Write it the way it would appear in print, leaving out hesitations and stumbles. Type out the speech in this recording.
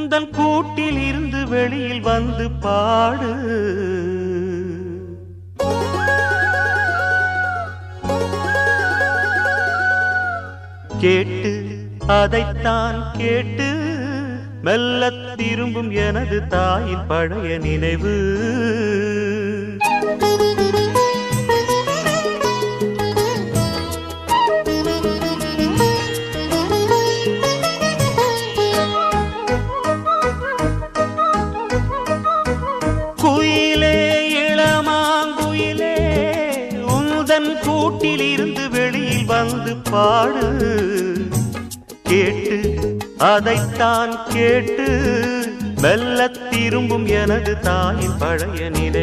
உந்தன் கூட்டில் இருந்து வெளியில் வந்து பாடு. கேட்டு அதைத்தான் கேட்டு மெல்ல திரும்பும் எனது தாயின் பழைய நினைவு. குயிலே இளமாங்குயிலே உந்தன் கூட்டில் இருந்து வெளியில் வந்து பாடு. கேட்டு அதைத்தான் கேட்டு மெல்ல திரும்பும் எனது தாயின் பழைய நினைவு.